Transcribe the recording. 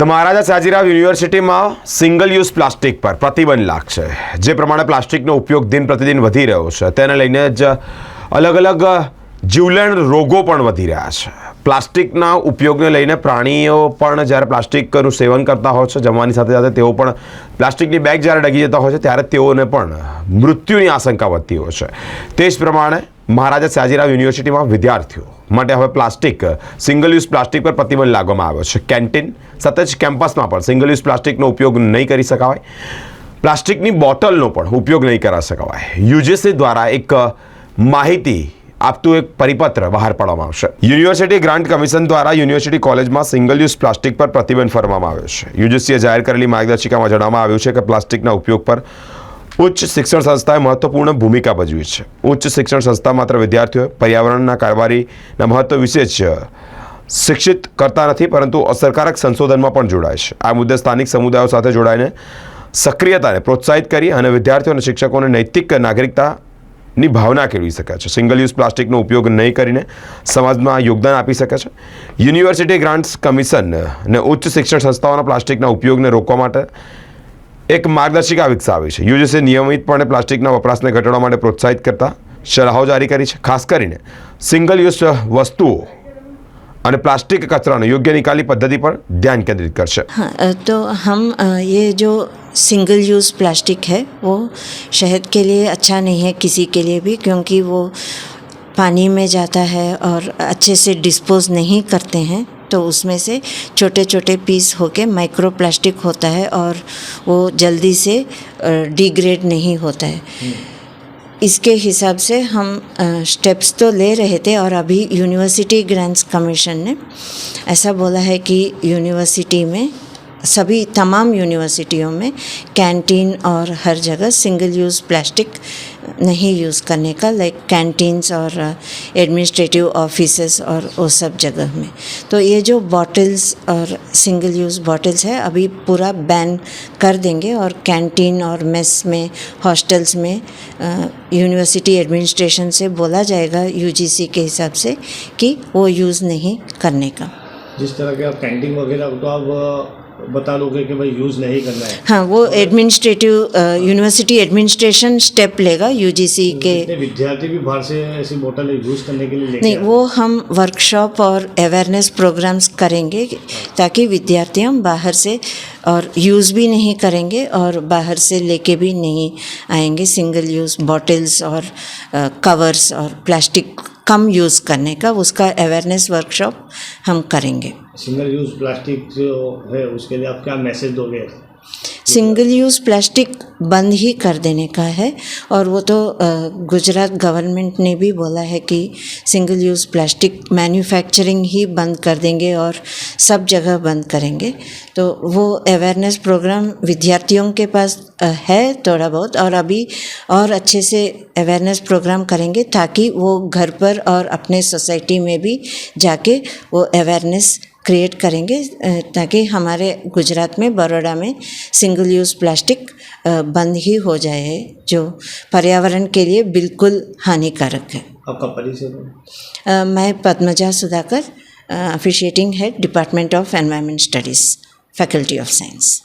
The Maharaja Sayajirao યુનિવર્સિટીમાં single use plastic પર પ્રતિબંધ લાગશે। જે પ્રમાણે પ્લાસ્ટિકનો ઉપયોગ દિન પ્રતિદિન વધી રહ્યો છે તેને લઈને જ અલગ અલગ જીવલેણ રોગો પણ વધી રહ્યા છે। પ્લાસ્ટિકના ઉપયોગને લઈને પ્રાણીઓ પણ જ્યારે પ્લાસ્ટિકનું સેવન કરતા હોય છે જમવાની સાથે સાથે તેઓ પણ પ્લાસ્ટિકની બેગ જ્યારે ડગી જતા હોય છે ત્યારે તેઓને પણ મૃત્યુની આશંકા વધતી હોય છે। તે જ પ્રમાણે મહારાજા સયાજીરાવ યુનિવર્સિટીમાં વિદ્યાર્થીઓ માટે હવે પ્લાસ્ટિક સિંગલ યુઝ પ્લાસ્ટિક પર પ્રતિબંધ લાગવામાં આવ્યો છે। કેન્ટીન સાથે જ કેમ્પસમાં પણ સિંગલ યુઝ પ્લાસ્ટિકનો ઉપયોગ નહીં કરી શકાય। પ્લાસ્ટિકની બોટલનો પણ ઉપયોગ નહીં કરી શકાય। યુજીસી દ્વારા એક માહિતી આપતું એક પરિપત્ર બહાર પાડવામાં આવશે। યુનિવર્સિટી ગ્રાન્ટ કમિશન દ્વારા યુનિવર્સિટી કોલેજમાં સિંગલ યુઝ પ્લાસ્ટિક પર પ્રતિબંધ ફરવામાં આવ્યો છે। યુજીસીએ જાહેર કરેલી માર્ગદર્શિકામાં જણાવવામાં આવ્યું છે કે પ્લાસ્ટિકના ઉપયોગ પર ઉચ્ચ શિક્ષણ સંસ્થાએ મહત્વપૂર્ણ ભૂમિકા ભજવી છે। ઉચ્ચ શિક્ષણ સંસ્થા માત્ર વિદ્યાર્થીઓ પર્યાવરણના કારભારીના મહત્વ વિશે જ શિક્ષિત કરતા નથી પરંતુ અસરકારક સંશોધનમાં પણ જોડાય છે। આ મુદ્દે સ્થાનિક સમુદાયો સાથે જોડાઈને સક્રિયતાને પ્રોત્સાહિત કરી અને વિદ્યાર્થીઓ અને શિક્ષકોને નૈતિક નાગરિકતાની ભાવના કેળવી શકે છે। સિંગલ યુઝ પ્લાસ્ટિકનો ઉપયોગ નહીં કરીને સમાજમાં યોગદાન આપી શકે છે। યુનિવર્સિટી ગ્રાન્ટ્સ કમિશન અને ઉચ્ચ શિક્ષણ સંસ્થાઓના પ્લાસ્ટિકના ઉપયોગને રોકવા માટે એક માર્ગદર્શિકા વિકસાવી છે। યુજીસી નિયમિતપણે પ્લાસ્ટિકના વપરાશને ઘટાડવા માટે પ્રોત્સાહિત કરતા સલાહો જારી કરી છે। ખાસ કરીને સિંગલ યુઝ વસ્તુઓ અને प्लास्टिक कचरा योग्य निकाली पद्धति पर ध्यान केंद्रित करશે। हाँ, तो हम ये जो सिंगल यूज़ प्लास्टिक है वो सेहत के लिए अच्छा नहीं है किसी के लिए भी, क्योंकि वो पानी में जाता है और अच्छे से डिस्पोज नहीं करते हैं तो उसमें से छोटे छोटे पीस होके माइक्रो प्लास्टिक होता है और वो जल्दी से डिग्रेड नहीं होता है। इसके हिसाब से हम स्टेप्स तो ले रहे थे और अभी यूनिवर्सिटी ग्रांट्स कमीशन ने ऐसा बोला है कि यूनिवर्सिटी में सभी तमाम यूनिवर्सिटियों में कैंटीन और हर जगह सिंगल यूज़ प्लास्टिक नहीं यूज़ करने का, लाइक कैंटीन्स और एडमिनिस्ट्रेटिव ऑफिसेस और वो सब जगह में। तो ये जो बॉटल्स और सिंगल यूज़ बॉटल्स है अभी पूरा बैन कर देंगे और कैंटीन और मेस में हॉस्टल्स में यूनिवर्सिटी एडमिनिस्ट्रेशन से बोला जाएगा यूजीसी के हिसाब से कि वो यूज़ नहीं करने का। जिस तरह के आप कैंटीन वगैरह तो आप बता दोगे कि भाई यूज़ नहीं करना है। हाँ, वो एडमिनिस्ट्रेटिव यूनिवर्सिटी एडमिनिस्ट्रेशन स्टेप लेगा यूजीसी के। विद्यार्थी भी बाहर से ऐसी बोतल यूज़ करने के लिए लेंगे? नहीं, वो हम वर्कशॉप और अवेयरनेस प्रोग्राम्स करेंगे ताकि विद्यार्थी हम बाहर से और यूज़ भी नहीं करेंगे और बाहर से लेके भी नहीं आएंगे। सिंगल यूज़ बॉटल्स और कवर्स और प्लास्टिक कम यूज़ करने का उसका अवेयरनेस वर्कशॉप हम करेंगे। सिंगल यूज़ प्लास्टिक जो है उसके लिए आप क्या मैसेज दोगे? सिंगल यूज़ प्लास्टिक बंद ही कर देने का है और वो तो गुजरात गवर्नमेंट ने भी बोला है कि सिंगल यूज़ प्लास्टिक मैन्युफैक्चरिंग ही बंद कर देंगे और सब जगह बंद करेंगे। तो वो अवेयरनेस प्रोग्राम विद्यार्थियों के पास है थोड़ा बहुत, और अभी और अच्छे से अवेयरनेस प्रोग्राम करेंगे ताकि वो घर पर और अपने सोसाइटी में भी जाके वो अवेयरनेस क्रिएट करेंगे ताकि हमारे गुजरात में बड़ौदा में सिंगल यूज़ प्लास्टिक बंद ही हो जाए जो पर्यावरण के लिए बिल्कुल हानिकारक है। आपका परिचय? मैं Padmaja Sudhakar, officiating head department of environment studies, faculty of science.